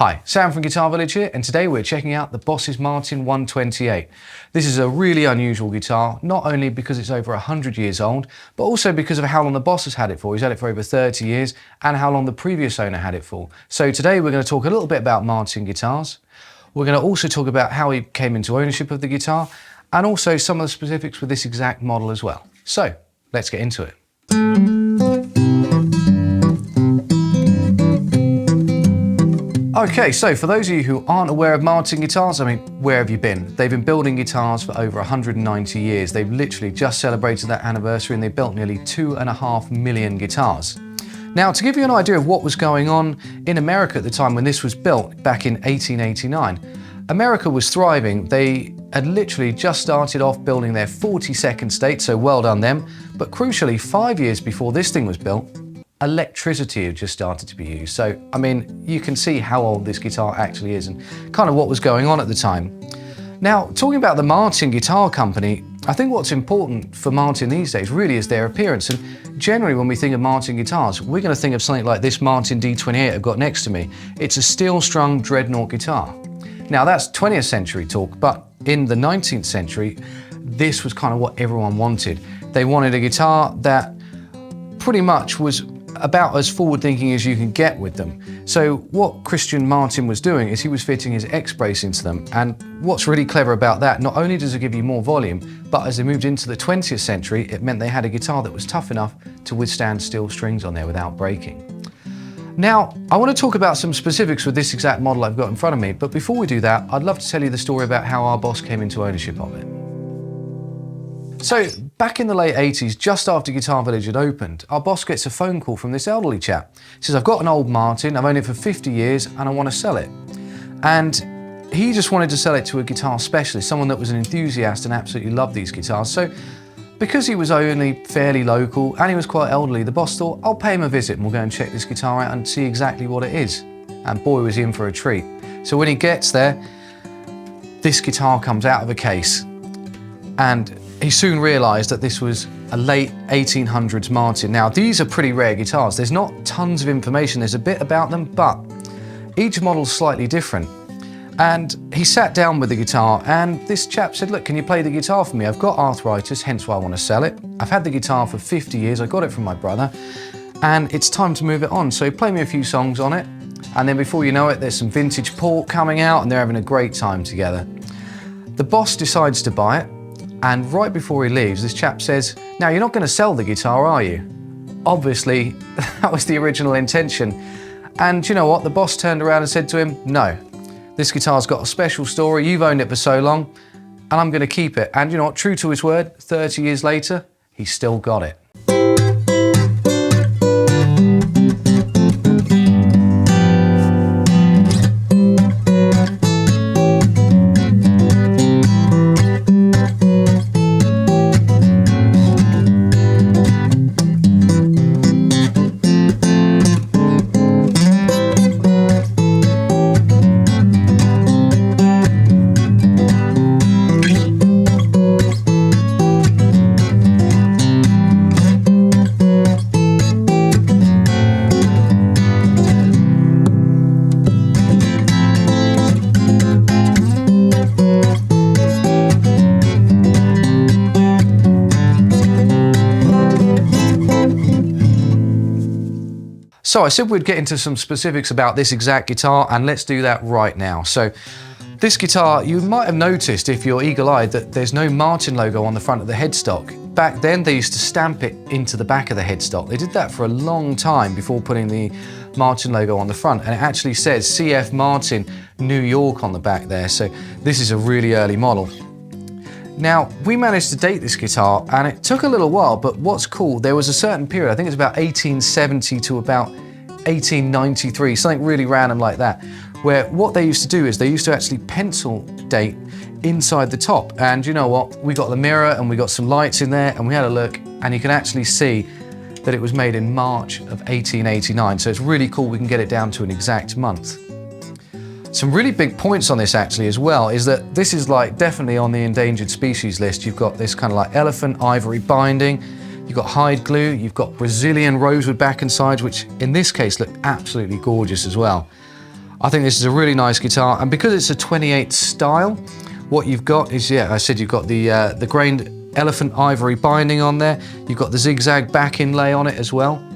Hi, Sam from Guitar Village here, and today we're checking out the Boss's Martin 128. This is a really unusual guitar, not only because it's over 100 years old, but also because of how long the Boss has had it for. He's had it for over 30 years, and how long the previous owner had it for. So today we're going to talk a little bit about Martin guitars. We're going to also talk about how he came into ownership of the guitar, and also some of the specifics with this exact model as well. So, let's get into it. Okay, so for those of you who aren't aware of Martin guitars, I mean, where have you been? They've been building guitars for over 190 years. They've literally just celebrated that anniversary and they built nearly 2.5 million guitars. Now, to give you an idea of what was going on in America at the time when this was built, back in 1889, America was thriving. They had literally just started off building their 42nd state, so well done them. But crucially, 5 years before this thing was built, electricity had just started to be used. So, I mean, you can see how old this guitar actually is and kind of what was going on at the time. Now, talking about the Martin Guitar Company, I think what's important for Martin these days really is their appearance. And generally, when we think of Martin guitars, we're going to think of something like this Martin D28 I've got next to me. It's a steel-strung dreadnought guitar. Now, that's 20th century talk, but in the 19th century, this was kind of what everyone wanted. They wanted a guitar that pretty much was about as forward-thinking as you can get with them. So what Christian Martin was doing is he was fitting his X-brace into them, and what's really clever about that, not only does it give you more volume, but as they moved into the 20th century, it meant they had a guitar that was tough enough to withstand steel strings on there without breaking. Now, I want to talk about some specifics with this exact model I've got in front of me, but before we do that, I'd love to tell you the story about how our boss came into ownership of it. So, back in the late 80s, just after Guitar Village had opened, our boss gets a phone call from this elderly chap. He says, I've got an old Martin, I've owned it for 50 years and I want to sell it. And he just wanted to sell it to a guitar specialist, someone that was an enthusiast and absolutely loved these guitars. So, because he was only fairly local and he was quite elderly, the boss thought, I'll pay him a visit and we'll go and check this guitar out and see exactly what it is. And boy, was he in for a treat. So when he gets there, this guitar comes out of a case, and he soon realised that this was a late 1800s Martin. Now, these are pretty rare guitars. There's not tons of information. There's a bit about them, but each model's slightly different. And he sat down with the guitar, and this chap said, look, can you play the guitar for me? I've got arthritis, hence why I want to sell it. I've had the guitar for 50 years. I got it from my brother, and it's time to move it on. So play me a few songs on it. And then before you know it, there's some vintage port coming out, and they're having a great time together. The boss decides to buy it. And right before he leaves, this chap says, now you're not going to sell the guitar, are you? Obviously, that was the original intention. And you know what? The boss turned around and said to him, no, this guitar's got a special story. You've owned it for so long, and I'm going to keep it. And you know what? True to his word, 30 years later, he's still got it. So I said we'd get into some specifics about this exact guitar, and let's do that right now. So this guitar, you might have noticed if you're eagle-eyed that there's no Martin logo on the front of the headstock. Back then they used to stamp it into the back of the headstock. They did that for a long time before putting the Martin logo on the front, and it actually says CF Martin New York on the back there, so this is a really early model. Now, we managed to date this guitar, and it took a little while, but what's cool, there was a certain period, I think it's about 1870 to about 1893, something really random like that, where what they used to do is they used to actually pencil date inside the top. And you know what? We got the mirror and we got some lights in there, and we had a look, and you can actually see that it was made in March of 1889. So it's really cool we can get it down to an exact month. Some really big points on this actually as well is that this is like definitely on the endangered species list. You've got this kind of like elephant ivory binding, you've got hide glue, you've got Brazilian rosewood back and sides, which in this case look absolutely gorgeous as well. I think this is a really nice guitar, and because it's a 28 style, what you've got is, yeah, I said you've got the grained elephant ivory binding on there, you've got the zigzag back inlay on it as well,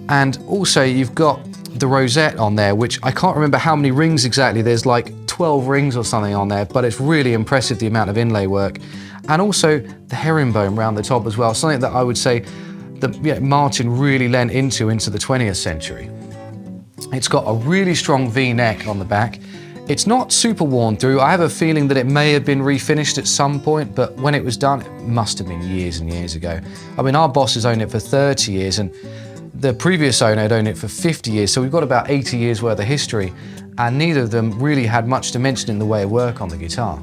and also you've got the rosette on there, which I can't remember how many rings exactly, there's like 12 rings or something on there, but it's really impressive the amount of inlay work. And also the herringbone around the top as well, something that I would say that Martin really lent into the 20th century. It's got a really strong V-neck on the back. It's not super worn through. I have a feeling that it may have been refinished at some point, but when it was done, it must have been years and years ago. I mean, our boss has owned it for 30 years and the previous owner had owned it for 50 years, so we've got about 80 years worth of history, and neither of them really had much to mention in the way of work on the guitar.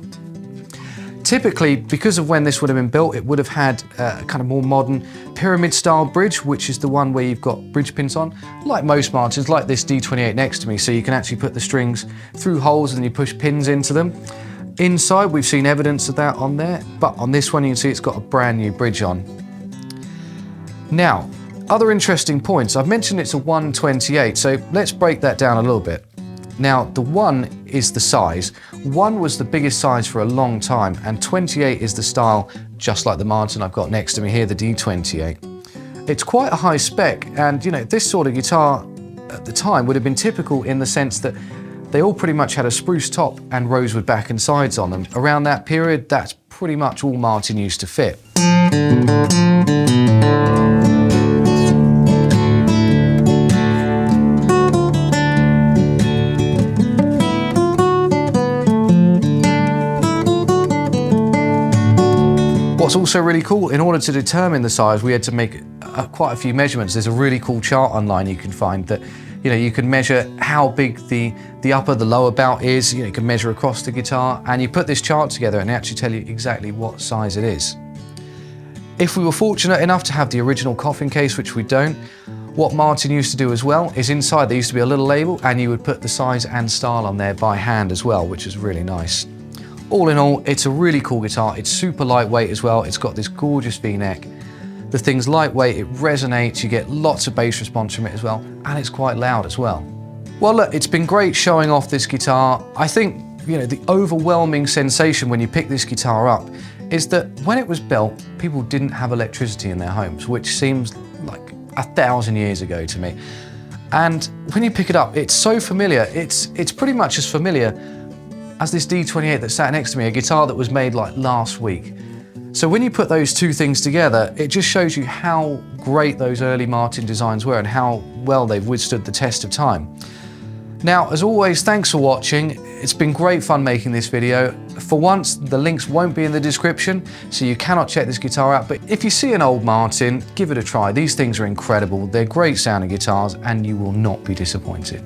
Typically, because of when this would have been built, it would have had a kind of more modern pyramid style bridge, which is the one where you've got bridge pins on, like most Martins, like this D28 next to me, so you can actually put the strings through holes and you push pins into them. Inside, we've seen evidence of that on there, but on this one you can see it's got a brand new bridge on. Now, other interesting points. I've mentioned it's a 128, so let's break that down a little bit. Now, the 1 is the size. 1 was the biggest size for a long time, and 28 is the style, just like the Martin I've got next to me here, the D28. It's quite a high spec, and you know, this sort of guitar at the time would have been typical in the sense that they all pretty much had a spruce top and rosewood back and sides on them. Around that period, that's pretty much all Martin used to fit. What's also really cool, in order to determine the size, we had to make quite a few measurements. There's a really cool chart online you can find that, you know, you can measure how big the upper, the lower bout is, you know, you can measure across the guitar, and you put this chart together and they actually tell you exactly what size it is. If we were fortunate enough to have the original coffin case, which we don't, what Martin used to do as well is inside there used to be a little label and you would put the size and style on there by hand as well, which is really nice. All in all, it's a really cool guitar. It's super lightweight as well. It's got this gorgeous V-neck. The thing's lightweight, it resonates, you get lots of bass response from it as well, and it's quite loud as well. Well, look, it's been great showing off this guitar. I think, you know, the overwhelming sensation when you pick this guitar up is that when it was built, people didn't have electricity in their homes, which seems like 1,000 years ago to me. And when you pick it up, it's so familiar. It's pretty much as familiar as this D28 that sat next to me, a guitar that was made like last week. So when you put those two things together, it just shows you how great those early Martin designs were and how well they've withstood the test of time. Now, as always, thanks for watching. It's been great fun making this video. For once, the links won't be in the description, so you cannot check this guitar out, but if you see an old Martin, give it a try. These things are incredible. They're great sounding guitars and you will not be disappointed.